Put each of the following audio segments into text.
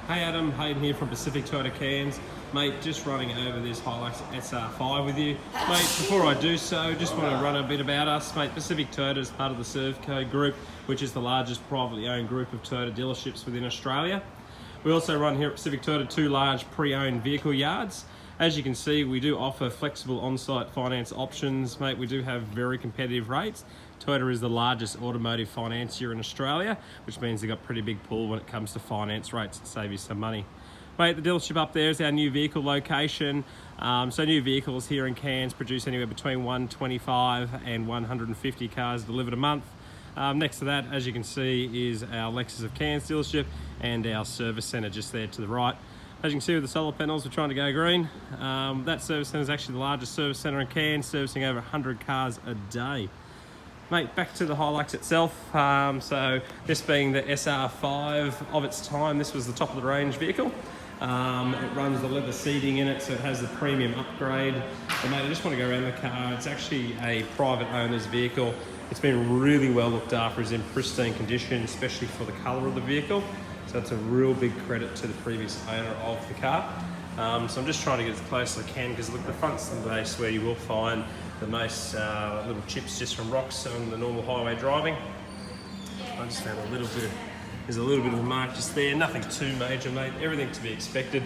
Hey Adam, Hayden here from Pacific Toyota Cairns. Mate, just running over this Hilux SR5 with you. Mate, before I do so, just want to run a bit about us. Mate, Pacific Toyota is part of the Servco Group, which is the largest privately owned group of Toyota dealerships within Australia. We also run here at Pacific Toyota two large pre-owned vehicle yards. As you can see, we do offer flexible on-site finance options. Mate, we do have very competitive rates. Toyota is the largest automotive financier in Australia, which means they've got pretty big pull when it comes to finance rates to save you some money. Mate, the dealership up there is our new vehicle location. So new vehicles here in Cairns produce anywhere between 125 and 150 cars delivered a month. Next to that, as you can see, is our Lexus of Cairns dealership and our service centre just there to the right. As you can see with the solar panels, we're trying to go green. That service centre is actually the largest service centre in Cairns, servicing over 100 cars a day. Mate, back to the Hilux itself. So this being the SR5 of its time, this was the top of the range vehicle. It runs the leather seating in it, so it has the premium upgrade. But mate, I just want to go around the car. It's actually a private owner's vehicle. It's been really well looked after. It's in pristine condition, especially for the colour of the vehicle. So it's a real big credit to the previous owner of the car. So I'm just trying to get as close as I can, because look, the front's the base where you will find the most little chips just from rocks on the normal highway driving. I just found there's a little bit of a mark just there, nothing too major, mate. Everything to be expected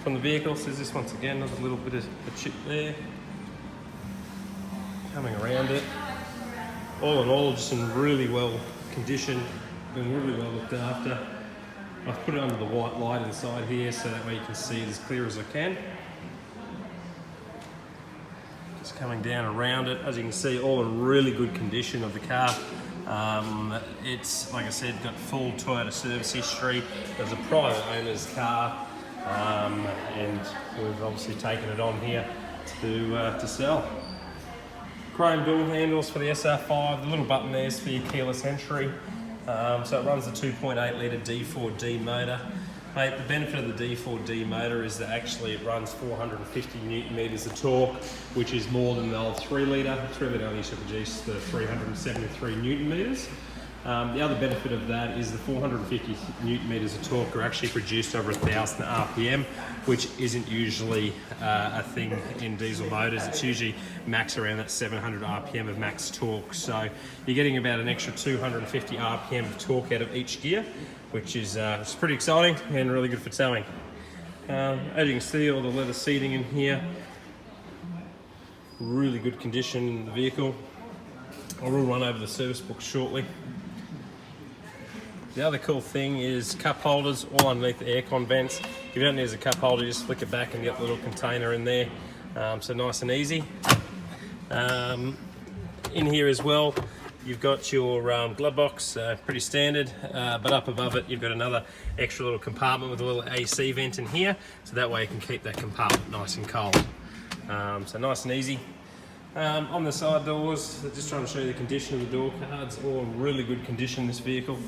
from the vehicle. So there's this once again, another little bit of a chip there. Coming around it. All in all, just in really well condition, been really well looked after. I've put it under the white light inside here so that way you can see it as clear as I can. Just coming down around it, as you can see, all in really good condition of the car. It's, like I said, got full Toyota service history. There's a private owner's car, and we've obviously taken it on here to sell. Chrome door handles for the SR5, the little button there is for your keyless entry. So it runs the 2.8 litre D4D motor. Mate, the benefit of the D4D motor is that actually it runs 450 Newton meters of torque, which is more than the old 3 litre. 3 litre only used to produce the 373 Newton meters. The other benefit of that is the 450 Newton meters of torque are actually produced over 1,000 RPM, which isn't usually a thing in diesel motors. It's usually max around that 700 RPM of max torque. So you're getting about an extra 250 RPM of torque out of each gear, which is it's pretty exciting and really good for towing. As you can see, all the leather seating in here, really good condition in the vehicle. I will run over the service book shortly. The other cool thing is cup holders all underneath the aircon vents. If you don't need a cup holder, just flick it back and get the little container in there. So nice and easy. In here as well, you've got your glove box, pretty standard, but up above it you've got another extra little compartment with a little AC vent in here, so that way you can keep that compartment nice and cold. So nice and easy. On the side doors, just trying to show you the condition of the door cards, all in really good condition, this vehicle.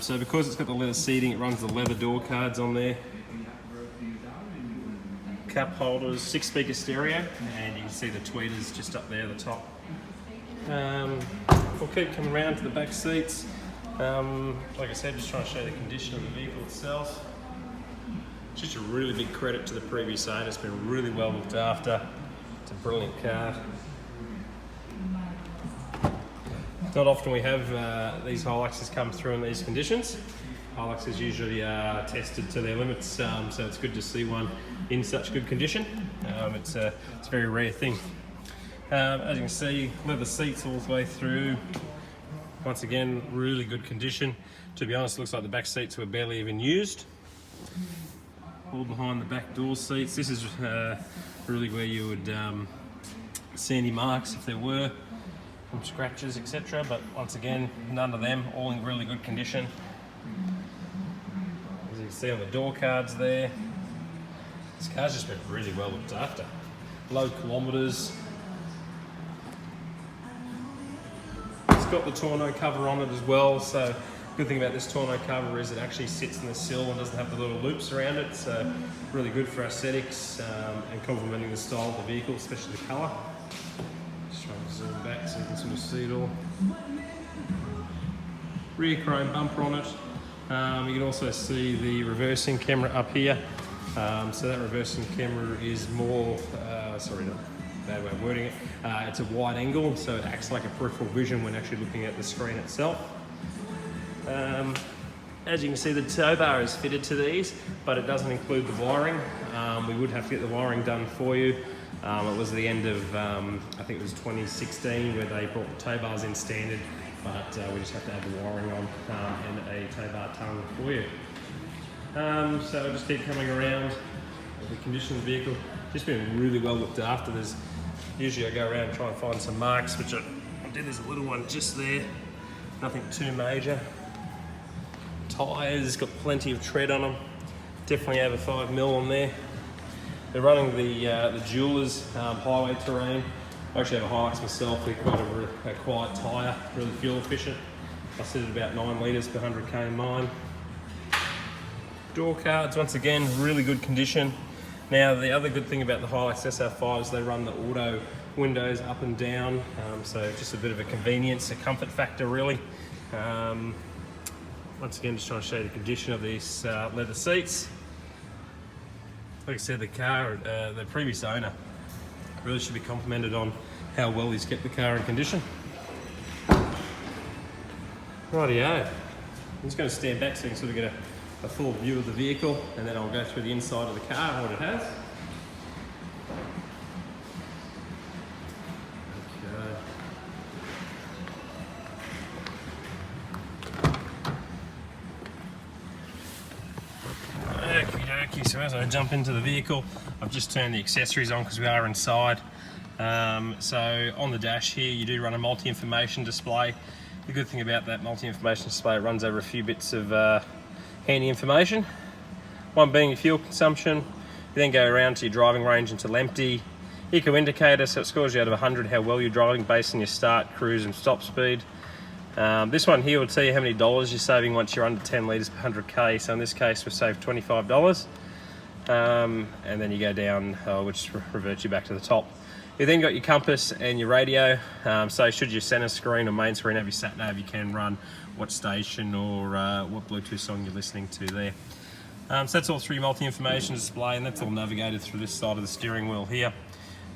So because it's got the leather seating, it runs the leather door cards on there. Cup holders, 6-speaker stereo, and you can see the tweeters just up there at the top. We'll keep coming around to the back seats. Like I said, just trying to show you the condition of the vehicle itself. It's just a really big credit to the previous owner. It's been really well looked after. It's a brilliant car. Not often we have these Hiluxes come through in these conditions. Hiluxes usually are tested to their limits, so it's good to see one in such good condition. It's a very rare thing. As you can see, leather seats all the way through. Once again, really good condition. To be honest, it looks like the back seats were barely even used. All behind the back door seats. This is really where you would see any marks if there were from scratches, etc. But once again, none of them, all in really good condition. As you can see on the door cards there, this car's just been really well looked after. Low kilometres. It's got the tonneau cover on it as well, so good thing about this tonneau cover is it actually sits in the sill and doesn't have the little loops around it, so really good for aesthetics and complementing the style of the vehicle, especially the colour. Just trying to zoom back so you can sort of see it all. Rear chrome bumper on it, You can also see the reversing camera up here. So that reversing camera is more, sorry, not bad way of wording it. It's a wide angle, so it acts like a peripheral vision when actually looking at the screen itself. As you can see, the tow bar is fitted to these, but it doesn't include the wiring. We would have to get the wiring done for you. It was the end of, I think it was 2016, where they brought the tow bars in standard, but we just have to add the wiring on and a tow bar tongue for you. So I'll just keep coming around. The condition of the vehicle, just been really well looked after. Usually I go around and try and find some marks, which I did. There's a little one just there, nothing too major. Tyres, got plenty of tread on them, definitely over 5 mil on there. They're running the Jewelers highway terrain. I actually have a Hilux myself. They're quite a quiet tyre, really fuel efficient. I sit at about 9 litres per 100k in mine. Door cards, once again, really good condition. Now, the other good thing about the Hilux SR5 is they run the auto windows up and down, so just a bit of a convenience, a comfort factor really. Once again, just trying to show you the condition of these leather seats. Like I said, the car, the previous owner really should be complimented on how well he's kept the car in condition. Rightio. I'm just going to stand back so you can sort of get a full view of the vehicle, and then I'll go through the inside of the car and what it has. Okay, so as I jump into the vehicle, I've just turned the accessories on because we are inside. So on the dash here, you do run a multi-information display. The good thing about that multi-information display, it runs over a few bits of handy information. One being your fuel consumption. You then go around to your driving range until empty. Eco indicator, so it scores you out of 100 how well you're driving based on your start, cruise and stop speed. This one here will tell you how many dollars you're saving once you're under 10 litres per 100k. So in this case, we've saved $25. And then you go down, which reverts you back to the top. You then got your compass and your radio. So should your center screen or main screen have your sat nav, you can run what station or what Bluetooth song you're listening to there. So that's all through your multi-information display, and that's all navigated through this side of the steering wheel here.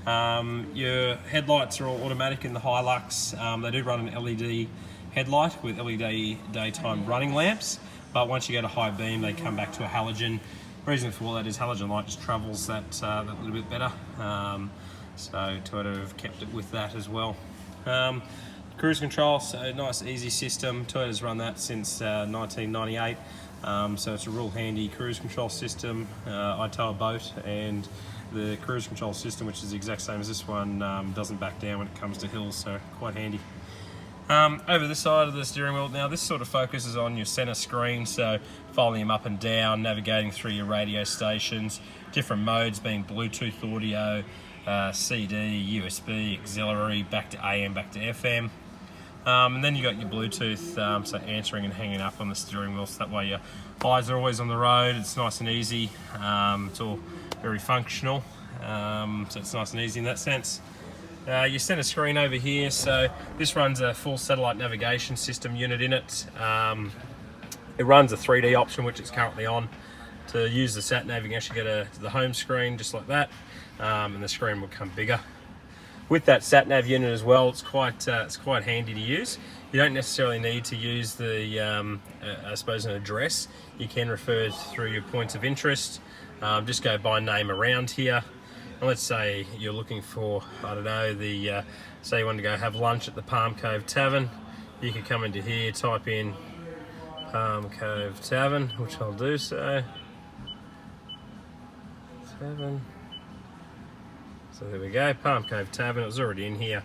Your headlights are all automatic in the Hilux. They do run an LED headlight with LED daytime running lamps, but once you go to high beam, they come back to a halogen. Reason for that is halogen light just travels that little bit better. So Toyota have kept it with that as well. Cruise control, so nice easy system. Toyota's run that since 1998. So it's a real handy cruise control system. I tow a boat, and the cruise control system, which is the exact same as this one, doesn't back down when it comes to hills, so quite handy. Over this side of the steering wheel, now this sort of focuses on your center screen, so folding them up and down, navigating through your radio stations, different modes being Bluetooth audio, CD, USB, auxiliary, back to AM, back to FM. And then you got your Bluetooth, so answering and hanging up on the steering wheel, so that way your eyes are always on the road. It's nice and easy. It's all very functional, so it's nice and easy in that sense. Your center screen over here, so this runs a full satellite navigation system unit in it. It runs a 3D option, which it's currently on. To use the sat nav, you can actually go to the home screen just like that, and the screen will become bigger. With that sat nav unit as well, it's quite handy to use. You don't necessarily need to use the, I suppose, an address. You can refer through your points of interest. Just go by name around here. And let's say you're looking for, I don't know, say you want to go have lunch at the Palm Cove Tavern. You could come into here, type in Palm Cove Tavern, which I'll do so. Tavern. So there we go, Palm Cove Tavern. It was already in here.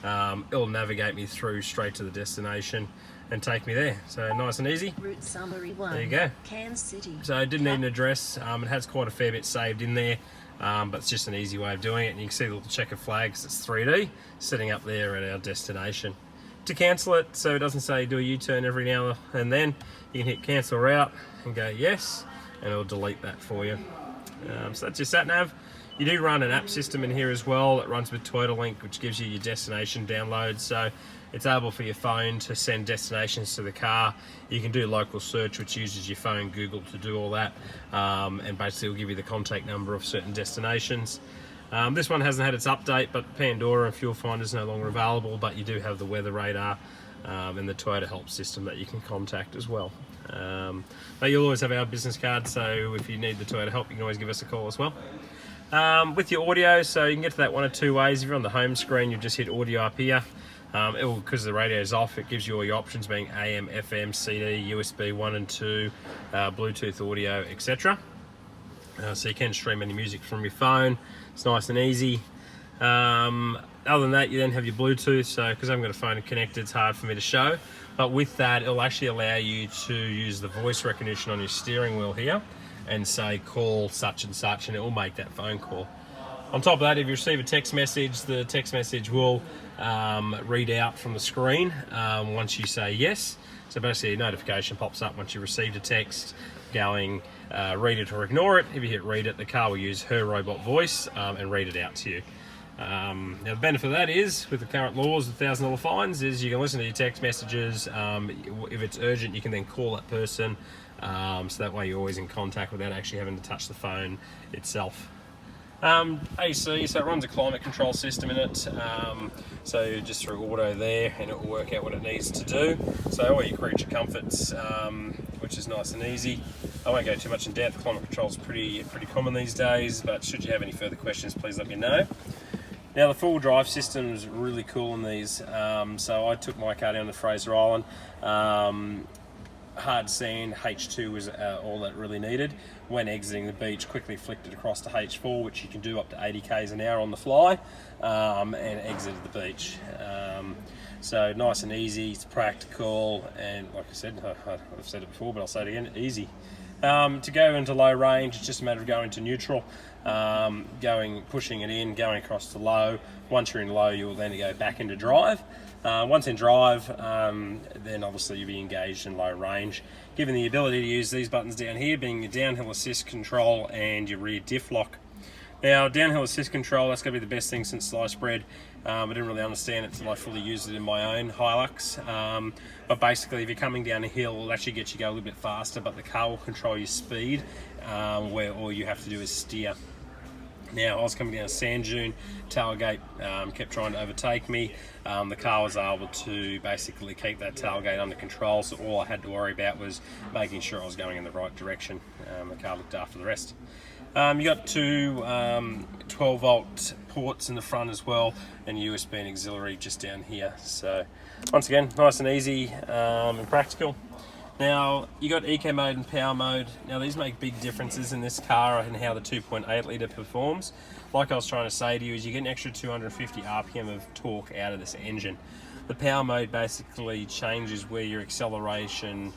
It'll navigate me through straight to the destination and take me there. So nice and easy. Route summary 1. There you go. Kansas City. So I didn't need an address. It has quite a fair bit saved in there, but it's just an easy way of doing it. And you can see the little checker flag, because it's 3D, sitting up there at our destination. To cancel it, so it doesn't say do a U-turn every now and then, you can hit cancel route and go yes, and it'll delete that for you. So that's your sat nav. You do run an app system in here as well that runs with Toyota Link, which gives you your destination downloads. So it's able for your phone to send destinations to the car. You can do local search, which uses your phone, Google, to do all that, and basically will give you the contact number of certain destinations. This one hasn't had its update, but Pandora and Fuel Finder is no longer available, but you do have the weather radar and the Toyota Help system that you can contact as well. But you'll always have our business card, so if you need the Toyota Help, you can always give us a call as well. With your audio, so you can get to that one of two ways. If you're on the home screen, you just hit audio up here. Because the radio is off, it gives you all your options, being AM, FM, CD, USB 1 and 2, Bluetooth audio, etc. So you can stream any music from your phone. It's nice and easy. Other than that, you then have your Bluetooth. So because I haven't got a phone connected, it's hard for me to show. But with that, it'll actually allow you to use the voice recognition on your steering wheel here and say, call such and such, and it will make that phone call. On top of that, if you receive a text message, the text message will read out from the screen once you say yes. So basically a notification pops up once you received a text going read it or ignore it. If you hit read it, the car will use her robot voice and read it out to you. Now the benefit of that is, with the current laws of $1,000 fines, is you can listen to your text messages. If it's urgent, you can then call that person, so that way you're always in contact without actually having to touch the phone itself. AC, so it runs a climate control system in it, so just through auto there, and it will work out what it needs to do. So all your creature comforts, which is nice and easy. I won't go too much in depth. Climate control is pretty common these days, but should you have any further questions, please let me know. Now the full drive system is really cool in these. So I took my car down to Fraser Island. Hard sand, H2 was all that really needed. When exiting the beach, quickly flicked it across to H4, which you can do up to 80 k's an hour on the fly, and exited the beach. So nice and easy, it's practical, and like I said, I've said it before, but I'll say it again, easy. To go into low range, it's just a matter of going to neutral, pushing it in, going across to low. Once you're in low, you'll then go back into drive. Once in drive, then obviously you'll be engaged in low range. Given the ability to use these buttons down here, being your downhill assist control and your rear diff lock. Now, downhill assist control, that's going to be the best thing since sliced bread. I didn't really understand it until I fully used it in my own Hilux. But basically, if you're coming down a hill, it'll actually get you to go a little bit faster, but the car will control your speed, where all you have to do is steer. Now, I was coming down a sand dune, tailgate kept trying to overtake me. The car was able to basically keep that tailgate under control, so all I had to worry about was making sure I was going in the right direction. The car looked after the rest. You got two 12-volt ports in the front as well, and USB and auxiliary just down here. So once again, nice and easy and practical. Now, you got eco mode and power mode. Now, these make big differences in this car and how the 2.8 litre performs. Like I was trying to say to you, is you get an extra 250 RPM of torque out of this engine. The power mode basically changes where your acceleration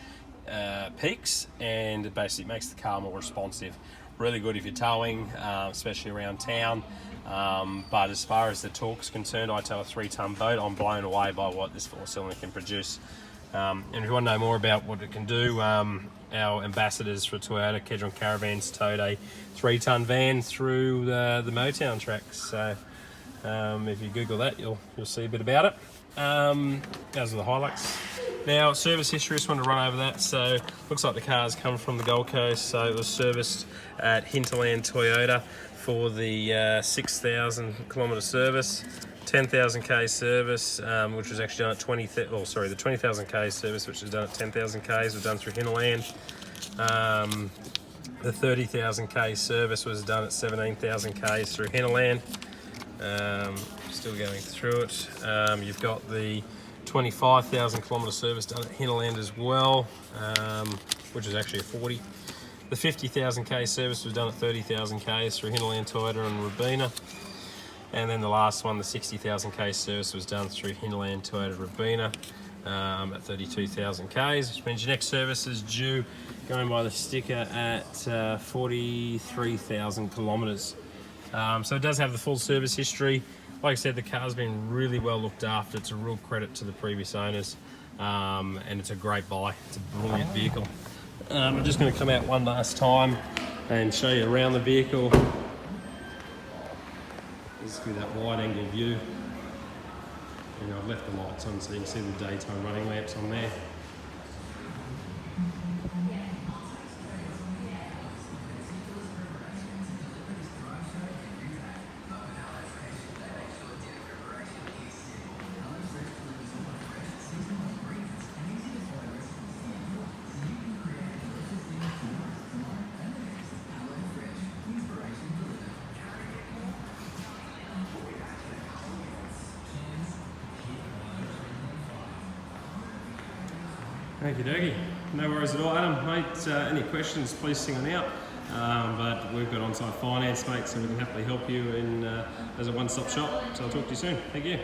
peaks, and it basically makes the car more responsive. Really good if you're towing, especially around town. But as far as the torque is concerned, I tow a 3-ton boat. I'm blown away by what this 4-cylinder can produce. And if you want to know more about what it can do, our ambassadors for Toyota, Kedron Caravans, towed a 3-ton van through the Motown tracks. So if you Google that, you'll see a bit about it. Those are the Hilux. Now, service history, just want to run over that. So looks like the car's come from the Gold Coast, so it was serviced at Hinterland Toyota for the 6,000 kilometre service. 10,000 k service, which was actually done at the 20,000 k service, which was done at 10,000 k's, was done through Hinterland. The 30,000 k service was done at 17,000 k's through Hinterland. Still going through it. You've got the 25,000 kilometre service done at Hinterland as well, which is actually a 40. The 50,000 k service was done at 30,000 k's through Hinterland Toyota and Robina. And then the last one, the 60,000 k service, was done through Hinterland Toyota Robina at 32,000 k's, which means your next service is due, going by the sticker, at 43,000 kilometres. So it does have the full service history. Like I said, the car's been really well looked after. It's a real credit to the previous owners, and it's a great buy. It's a brilliant vehicle. I'm just going to come out one last time and show you around the vehicle. Just give you that wide angle view. And I've left the lights on so you can see the daytime running lamps on there. Okie dokie, no worries at all. Adam, mate, any questions, please sing on out. But we've got on-site finance, mate, so we can happily help you in as a one-stop shop. So I'll talk to you soon. Thank you.